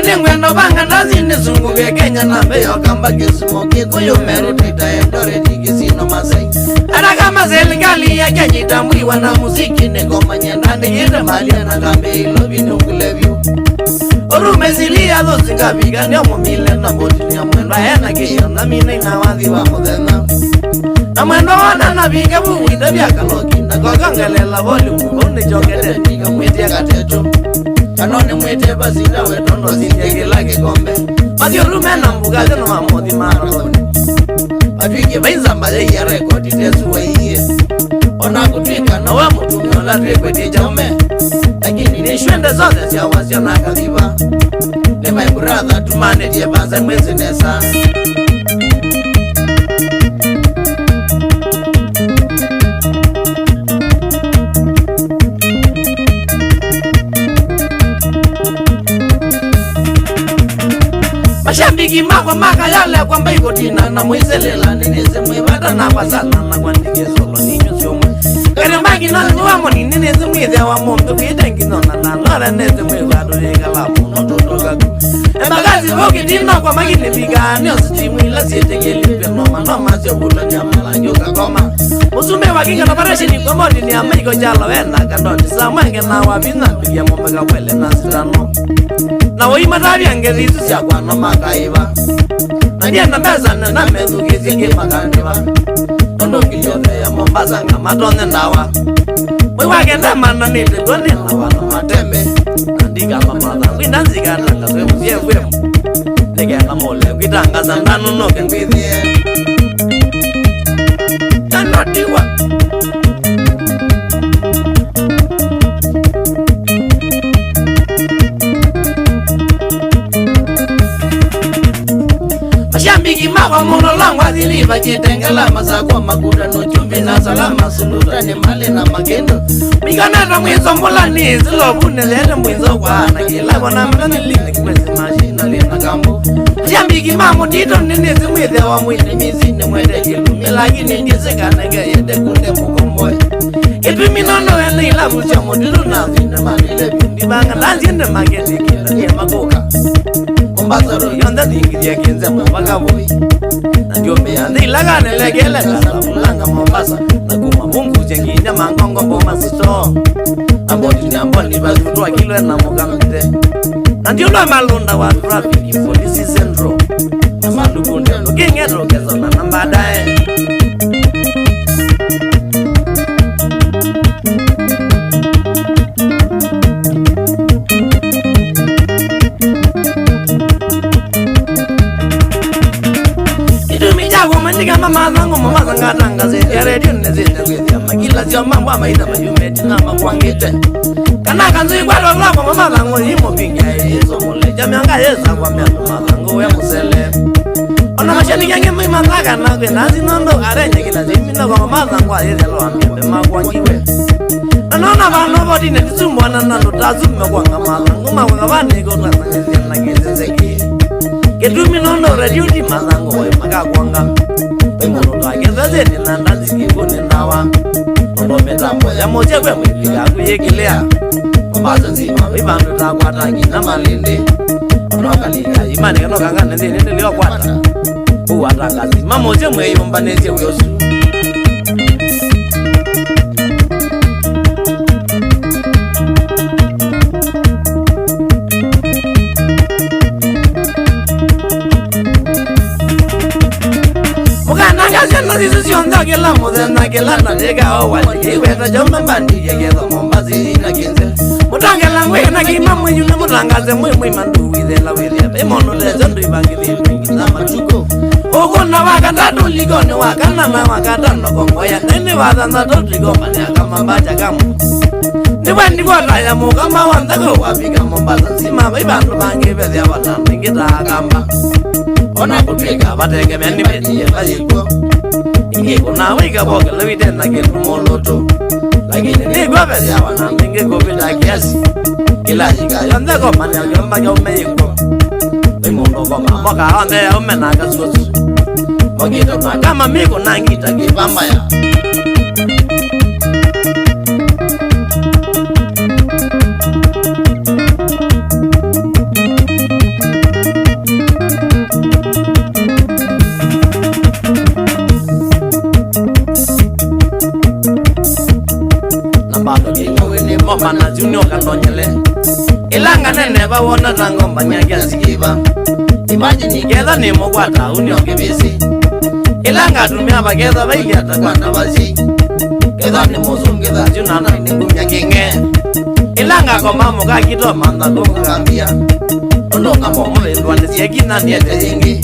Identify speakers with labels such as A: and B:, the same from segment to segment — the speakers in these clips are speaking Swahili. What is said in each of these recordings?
A: Ningwendo banga ndazini zunguke Kenya na mbeyo kamba kisimoki Kuyumeru tita endore tikisino Masai Kama serikali ya Kenya itambuliwa na muziki ni ngoma nyendani yenda mali na kambe ilobi ni ukulevyu Orume zilia dosi ngabiga ni omumile na mboti ni amwendo hena kia na mine na wadhi wa mudena na mwendo wana na biga buwida bia kaloki na kogangalela voli mbuni jokete niga mwiti ya katecho kanone mwiti basida wetondo zindia kila kikombe Mati orume na mbuga zeno mamodi marathoni Atwiki bainzamba ya rekodi tesuwa iye Ona kutwika na wa mutumi ola twekwe teja ume Lakini ni shwende zote siya wasio na kaliva Ni my brother tumane tie banza mwezi nesa Mashambiki makwa maka yale kwa mbaiko tina na mwizelela Nineze mwibata na pasana na kwa ndike solo ninyo siomwe Kare mbaki na nuwamo ni nineze mwithe wa mombe Kuidengi nona na lora neze mwibado Ega la muno tutoka Mbagazi voki tina kwa magini biga Nyo sitimu ila siete kelipe noma Noma sio bulo nyamala nyoka koma Musume wakinga na parashini kwa modi ni amaiko jalo Wena kandoni sa mwenge na wabina Pigia mombega wele na sitano Na woima tabi angerizu siya kwa no makaiva Na dienda meza na mezu kisi kimakandiva Ondo kiliote ya Mombasa nga matone ndawa Mwiwake ndama na nite kwenye na wano matembe Nandiga mamadha kwinda nzika tanga swemu siye kwemu Nege na mole kwitanga zandanu noke nkwithie Tanotiwa Mashambiki makwa muno langwa ziliva Chitengela masakwa makuda no chumbi na salama Suluta ni mali na magendo Mikanata mwizo mulani Zilobune lele mwizo kwa na kilabo na mdani lini Kwezi mashina lina kambo Mashambiki mamu tito ninizi mwithe wa mwini Mizini mwede kilumi Lakini nisika nenge yede kunde mukomboy Kitu minono wene ilabu chamo Dilu na zine malile bindi Banga lanzinde mageti kila nye makoka Mombasaro yonda dingi ya kinze mwaka boy Nandiombe yandi lagane legele Kasa mulanga Mombasa Nakuma mungu jenginya mangongo mboma sito Ambodi ni amboni bazudua kilo na mukamite Nandiombe malunda wa traffic Police Central Mamandu kunde Lukingeto kezo na nambadae Ndiga mama zangu mama zangatanga Zete radio nezete kwezi Makila zio mambo amaida mayumeti na makwangite Kana kanzui kwa loko mama zangu Himo pinga hizo mule Jamianga yeza kwa miato mama zangu ya musele Ona mashani yange mima zaka na kwe Nazi nondo karenye kila zimina kwa mama zangu Ayezelo ambiambe makwangiwe Nanona vano bodi netisumbu Ananando tazume kwa mama zangu Mawanga vani kota sangezia na kizezeki Ketumi nondo radio di mazangu wa maka kwanga Wemono ageza zeni na ndazi kibuni nawa Nondo metambo ya moja kwe mwipiga kuyekilea Mbazo nzima vibandu takwata kina malindi Onoka liga imani kanoka ngane nini liwa kwata Uwa tangazi mamoje mwe yumba neze uyosu Zisu sionda kila mudena kila nadega owali Iweta jomba mbandi yegezo mombazi na kinze Mutangela ngwe na kima mwenyu na mutangaze mwe mandu withela withia Bemono lezendu ibangili mwingiza machuko Ukuna wakatatu ligone wakana na wakatano kongoya Nene wadhanza totigo mani akama mbacha kamu Niwe ndivota ya mukama wandako wafika Mombasa Sima vibandu bangi vethia watano ingita akamba Ona kutwika batenge meni beti ya kajiko Inge kuna wika boke lewite na kitu moloto Lakini ni kwa vezi ya wana mingi kupita kiasi Kila jika yonde kwa mani aliyomba ya umeyiko Wimundo koma moka onde ya ume na kasusu Mokito na kama miku na ngita kipamba ya nene ba wona rango manyake sikiba imagine keda ni mogwata unionge bisi ilanga tumia bageza baigata kwanda basi keda ni mozungeza junana ni ngumya kinge ilanga ko mamo ka kito manda longa gambia ndonga momo ndwande siekina niete ingi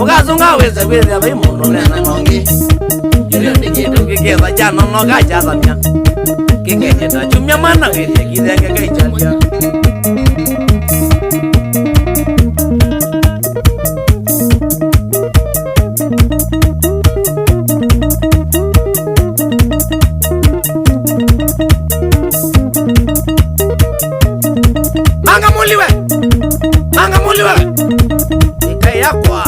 A: ogazunga weze abai mundo nena ngongi yuri ndikito kikeza jana no ga jazanya kingenge ta chumya mana ngere kidenge kaichanja Manga muliwe ikayakwa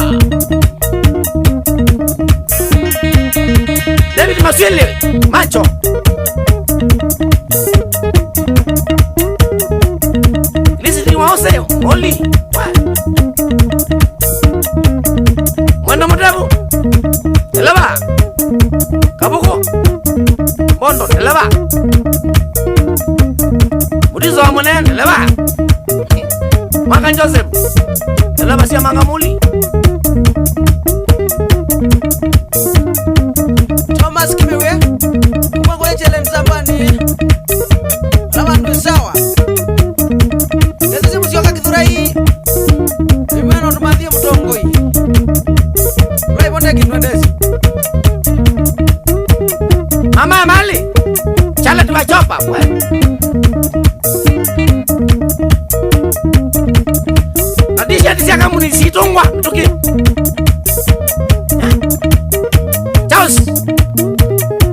A: David Maswele macho Lisi waose oli Mwendo mutabu Elaba Kabuko Bondo elaba Mudizo wa munene elaba Manga Joseph elaba siya manga muli
B: Thomas Kimewe Mwango echele mzambani Lama ndu sawa Yezi musyoka kithurai Imeno tumadhia mutongoi Rwai bonde kinwendezi
A: Mama mali Chala tuwachopa mwe Nadisha kama nisitongwa tuki Chaos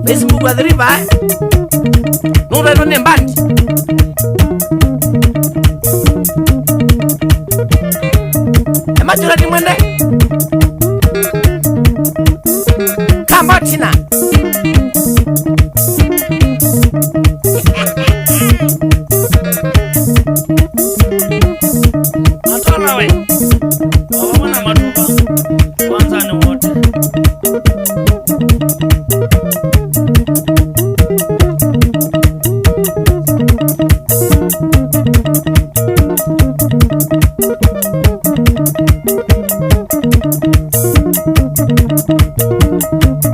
A: Facebook wa driba Nura no nembandi Emachura ni mwende Kambatina Matona we Wawana matuba Kwanza ni wote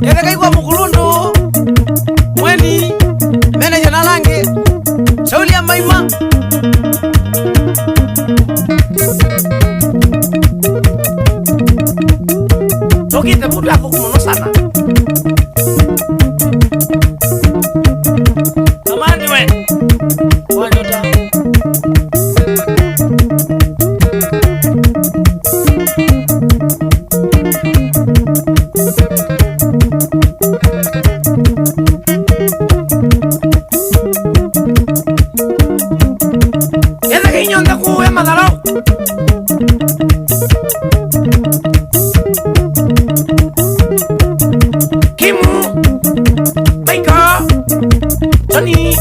B: Kene kai kwa mukulundu Mweni Meneja nalange Sauli ya maima
A: Tokite mutu yako kumono sana Kamani we Wanyota Kesa kinyonga kuwe madharau Kimu Baiko Tony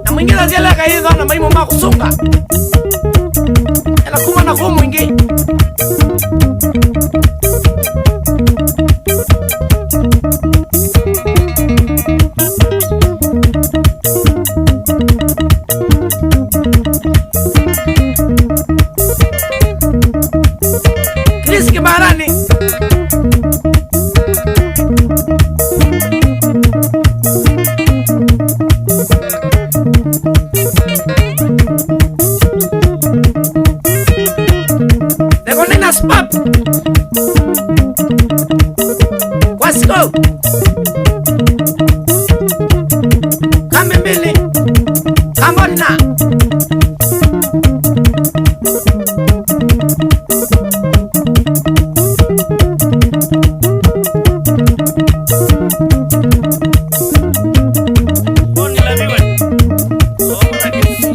A: Na mwingine zile kaizo na maimu makusunga Ena kuma na kumu ingi Chris Kibarani Negonena spap Wasiko Kamembili Kambona Boni la viwe Oona kisi